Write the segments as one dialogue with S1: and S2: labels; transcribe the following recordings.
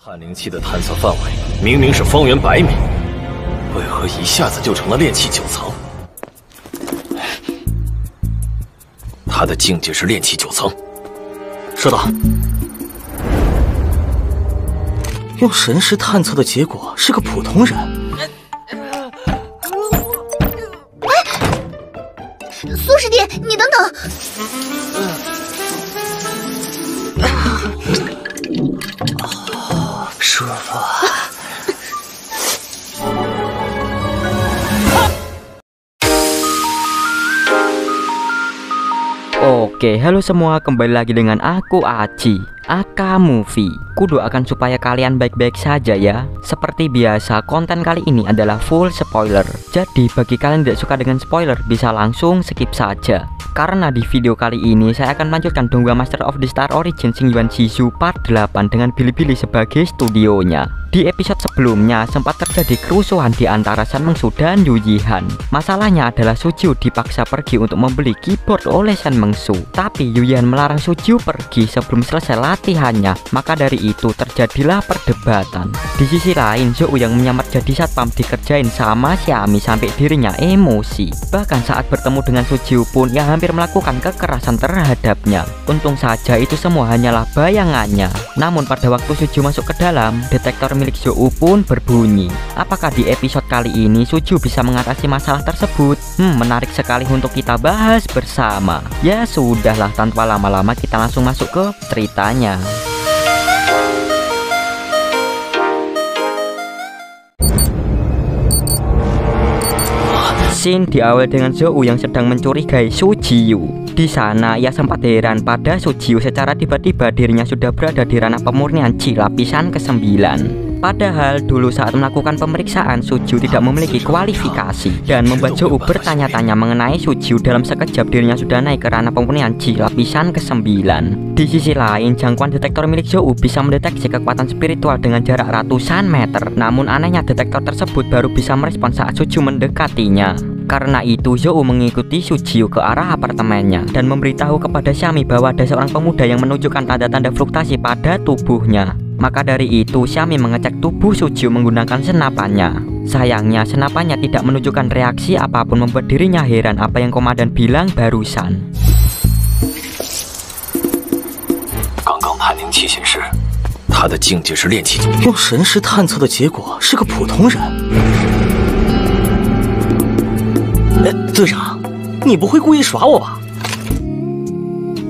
S1: 探灵器的探测范围明明是方圆100米，为何一下子就成了炼气9层？他的境界是炼气9层。收到。用神识探测的结果是个普通人。
S2: 苏师弟，你等等。
S1: 舒服。
S3: Oke, halo semua, kembali lagi dengan aku Aji, Aka Movie. Kudoakan supaya kalian baik-baik saja ya. Seperti biasa, konten kali ini adalah full spoiler. Jadi bagi kalian yang tidak suka dengan spoiler, bisa langsung skip saja. Karena di video kali ini saya akan melanjutkan Donghua Master of the Star Origin Xingyuan Zizhu Part 8 dengan Bilibili sebagai studionya. Di episode sebelumnya sempat terjadi kerusuhan di antara Shen Mengshu dan Yu Yihan. Masalahnya adalah Sujiu dipaksa pergi untuk membeli keyboard oleh Shen Mengshu. Tapi Yu Yihan melarang Sujiu pergi sebelum selesai latihannya. Maka dari itu terjadilah perdebatan. Di sisi lain, Zhou yang menyamar jadi satpam dikerjain sama Xiami sampai dirinya emosi. Bahkan saat bertemu dengan Sujiu pun ia hampir melakukan kekerasan terhadapnya. Untung saja itu semua hanyalah bayangannya. Namun pada waktu Sujiu masuk ke dalam, detektor milik Zhou pun berbunyi. Apakah di episode kali ini Sujiu bisa mengatasi masalah tersebut? Menarik sekali untuk kita bahas bersama. Ya sudahlah, tanpa lama-lama kita langsung masuk ke ceritanya. Scene diawali dengan Zhou yang sedang mencurigai Sujiu. Di sana ia sempat heran pada Sujiu secara tiba-tiba dirinya sudah berada di ranah pemurnian Qi lapisan ke-9. Padahal dulu saat melakukan pemeriksaan Sujiu tidak memiliki kualifikasi dan membuat Zhou bertanya-tanya mengenai Sujiu. Dalam sekejap dirinya sudah naik ke ranah pemurnian Qi lapisan ke-9. Di sisi lain, jangkauan detektor milik Zhou bisa mendeteksi kekuatan spiritual dengan jarak ratusan meter. Namun anehnya detektor tersebut baru bisa merespon saat Sujiu mendekatinya. Karena itu Zhou mengikuti Sujiu ke arah apartemennya dan memberitahu kepada Xiami bahwa ada seorang pemuda yang menunjukkan tanda-tanda fluktuasi pada tubuhnya. Maka dari itu Xiami mengecek tubuh Sujiu menggunakan senapannya. Sayangnya senapannya tidak menunjukkan reaksi apapun, membuat dirinya heran apa yang komandan bilang barusan.
S1: 刚刚探灵器显示，他的境界是炼气9层。用神识探测的结果是个普通人。队长，你不会故意耍我吧？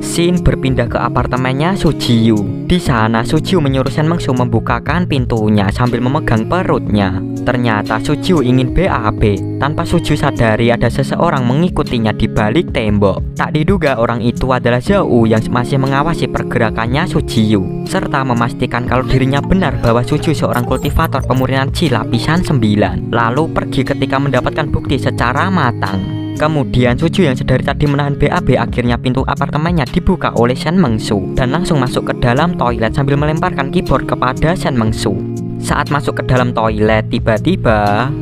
S3: Scene berpindah ke apartemennya Sujiu. Di sana Sujiu menyuruh Shen Mengshu membukakan pintunya sambil memegang perutnya. Ternyata Sujiu ingin BAB. Tanpa Sujiu sadari ada seseorang mengikutinya di balik tembok. Tak diduga orang itu adalah Zhou yang masih mengawasi pergerakannya Sujiu, serta memastikan kalau dirinya benar bahwa Sujiu seorang kultivator pemurnian Qi lapisan 9. Lalu pergi ketika mendapatkan bukti secara matang. Kemudian Sujiu yang sedari tadi menahan BAB, akhirnya pintu apartemennya dibuka oleh Shen Mengshu dan langsung masuk ke dalam toilet sambil melemparkan keyboard kepada Shen Mengshu. Saat masuk ke dalam toilet, tiba-tiba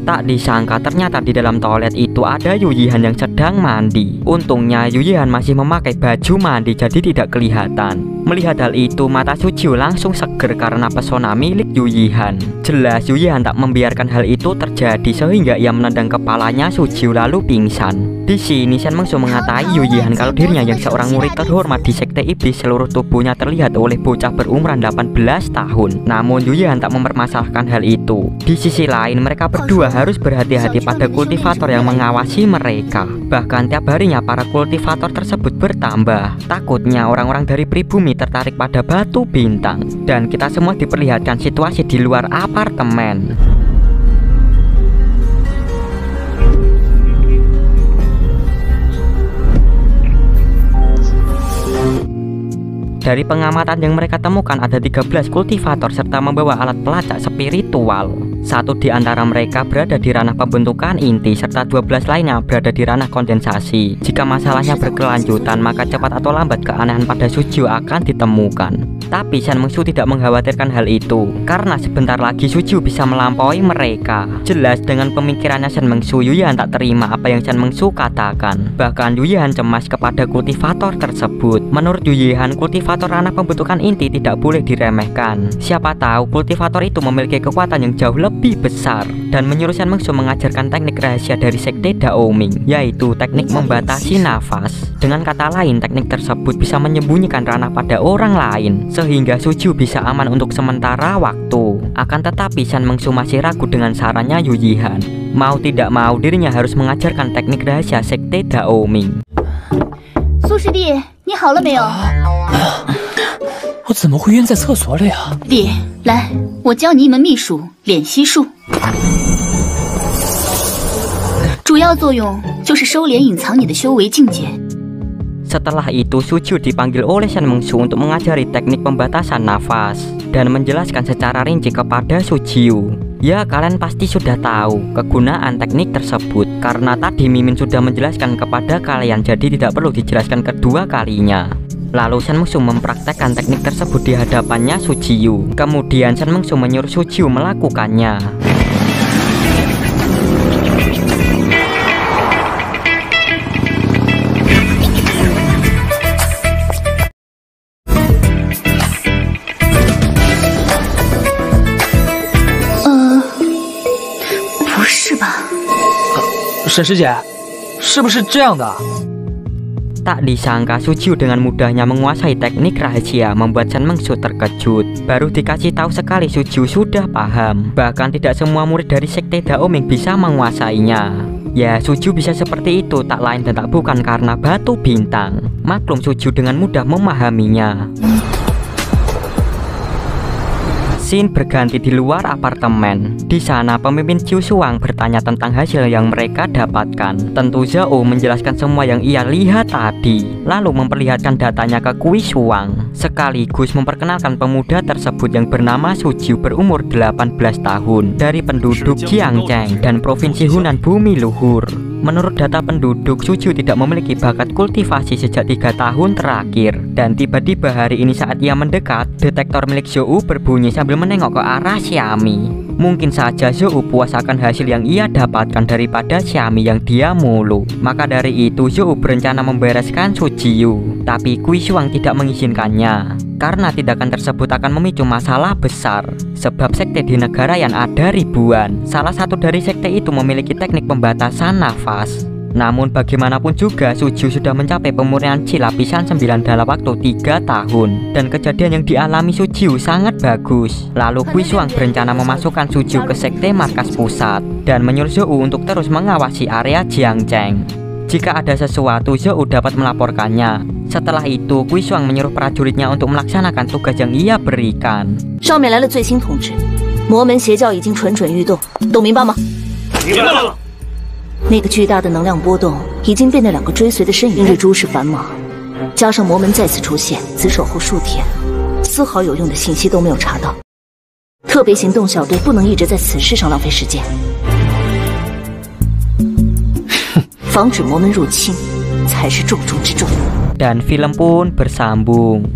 S3: tak disangka ternyata di dalam toilet itu ada Yu Yihan yang sedang mandi. Untungnya Yu Yihan masih memakai baju mandi jadi tidak kelihatan. Melihat hal itu mata Sujiu langsung seger karena pesona milik Yu Yihan. Jelas Yu Yihan tak membiarkan hal itu terjadi sehingga ia menendang kepalanya Sujiu lalu pingsan. Di sini Shen Mengshu mengatai Yu Yihan kalau dirinya yang seorang murid terhormat di sekte iblis seluruh tubuhnya terlihat oleh bocah berumuran 18 tahun. Namun Yu Yihan tak mempermasalahkan hal itu. Di sisi lain mereka berdua harus berhati-hati pada kultivator yang mengawasi mereka. Bahkan tiap harinya para kultivator tersebut bertambah. Takutnya orang-orang dari pribumi tertarik pada batu bintang. Dan kita semua diperlihatkan situasi di luar apartemen. Dari pengamatan yang mereka temukan ada 13 kultivator serta membawa alat pelacak spiritual. Satu di antara mereka berada di ranah pembentukan inti, serta 12 lainnya berada di ranah kondensasi. Jika masalahnya berkelanjutan, maka cepat atau lambat keanehan pada Sujio akan ditemukan. Tapi Shen Mengsu tidak mengkhawatirkan hal itu, karena sebentar lagi Sujio bisa melampaui mereka. Jelas dengan pemikirannya Shen Mengsu, Yuyan tak terima apa yang Shen Mengsu katakan. Bahkan Yuyan cemas kepada kultivator tersebut. Menurut Yuyan, kultivator ranah pembentukan inti tidak boleh diremehkan. Siapa tahu kultivator itu memiliki kekuatan yang jauh lebih besar, dan menyuruh Shen Mengsu mengajarkan teknik rahasia dari sekte Daoming, yaitu teknik membatasi nafas. Dengan kata lain, teknik tersebut bisa menyembunyikan ranah pada orang lain, sehingga Sujio bisa aman untuk sementara waktu. Akan tetapi Shen Mengsu masih ragu dengan sarannya Yuyan. Mau tidak mau, dirinya harus mengajarkan teknik rahasia sekte Daoming.
S2: 苏师弟，你好了没有？
S1: 我怎么会晕在厕所里啊？
S2: 弟，来，我教你一门秘术——敛息术。主要作用就是收敛、隐藏你的修为境界。
S3: Setelah itu Sujio dipanggil oleh Shen Mengsu untuk mengajari teknik pembatasan nafas dan menjelaskan secara rinci kepada Sujio. Ya, kalian pasti sudah tahu kegunaan teknik tersebut karena tadi Mimin sudah menjelaskan kepada kalian, jadi tidak perlu dijelaskan kedua kalinya. Lalu Shen Mengsu mempraktekkan teknik tersebut di hadapannya Sujio. Kemudian Shen Mengsu menyuruh Sujio melakukannya.
S1: Shen 师姐，是不是这样的？
S3: Tak disangka Sujio dengan mudahnya menguasai teknik rahasia, membuat Shen Mengsu terkejut. Baru dikasih tahu sekali Sujio sudah paham. Bahkan tidak semua murid dari sekte Daoming bisa menguasainya. Ya, Sujio bisa seperti itu tak lain dan tak bukan karena batu bintang. Maklum Sujio dengan mudah memahaminya. Scene berganti di luar apartemen. Di sana pemimpin Jiu Suang bertanya tentang hasil yang mereka dapatkan. Tentu Zhao menjelaskan semua yang ia lihat tadi, lalu memperlihatkan datanya ke Kui Suang. Sekaligus memperkenalkan pemuda tersebut yang bernama Sujio, berumur 18 tahun, dari penduduk Jiangcheng dan provinsi Hunan Bumi Luhur. Menurut data penduduk, Sujio tidak memiliki bakat kultivasi sejak 3 tahun terakhir. Dan tiba-tiba hari ini saat ia mendekat, detektor milik Zhou berbunyi sambil menengok ke arah Xiami. Mungkin saja Zhou puas akan hasil yang ia dapatkan daripada Xiami yang dia mulu. Maka dari itu Zhou berencana membereskan Sujio. Tapi Kui Suang tidak mengizinkannya, karena tindakan tersebut akan memicu masalah besar. Sebab sekte di negara yang ada ribuan. Salah satu dari sekte itu memiliki teknik pembatasan nafas. Namun bagaimanapun juga Sujio sudah mencapai pemurnian Chi lapisan 9 dalam waktu 3 tahun. Dan kejadian yang dialami Sujio sangat bagus. Lalu Kui Suang berencana memasukkan Sujio ke sekte markas pusat dan menyuruh Zhou untuk terus mengawasi area Jiangcheng. Jika ada sesuatu, Zhou dapat melaporkannya. Setelah itu, Kui Suang menyuruh prajuritnya untuk melaksanakan tugas yang ia berikan.
S4: 上面来了最新通知，魔门邪教已经蠢蠢欲动，都明白吗？
S1: 明白了。
S4: 那个巨大的能量波动已经被那2个追随的身影日诸事繁忙，加上魔门再次出现，只守候数天，丝毫有用的信息都没有查到。特别行动小队不能一直在此事上浪费时间。 防止魔门入侵才是重中之重。
S3: Dan film pun bersambung.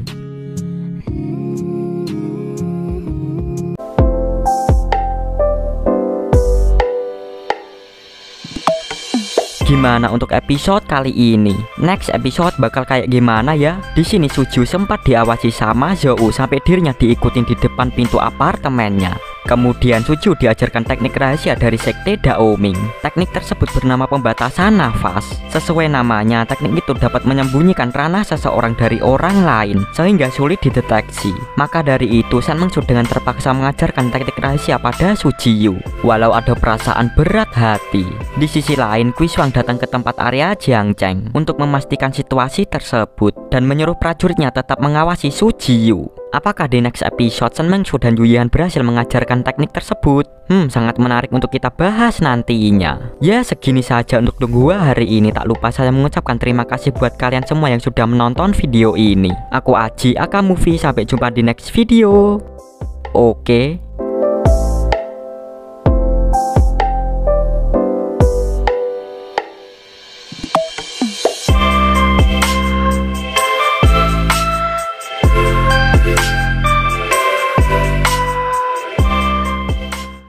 S3: Gimana untuk episode kali ini? Next episode bakal kayak gimana ya? Di sini Sujio sempat diawasi sama Zhou sampai dirinya diikutin di depan pintu apartemennya. Kemudian Sujio diajarkan teknik rahasia dari sekte Daoming. Teknik tersebut bernama pembatasan nafas. Sesuai namanya, teknik itu dapat menyembunyikan ranah seseorang dari orang lain sehingga sulit dideteksi. Maka dari itu Shen Mengsu dengan terpaksa mengajarkan teknik rahasia pada Sujio, walau ada perasaan berat hati. Di sisi lain, Kui Suang datang ke tempat area Jiangcheng untuk memastikan situasi tersebut dan menyuruh prajuritnya tetap mengawasi Sujio. Apakah di next episode Shen Mengsu dan Yuyan berhasil mengajarkan teknik tersebut? Sangat menarik untuk kita bahas nantinya. Ya, segini saja untuk gua hari ini. Tak lupa saya mengucapkan terima kasih buat kalian semua yang sudah menonton video ini. Aku Aji, Aka Movie. Sampai jumpa di next video. Oke.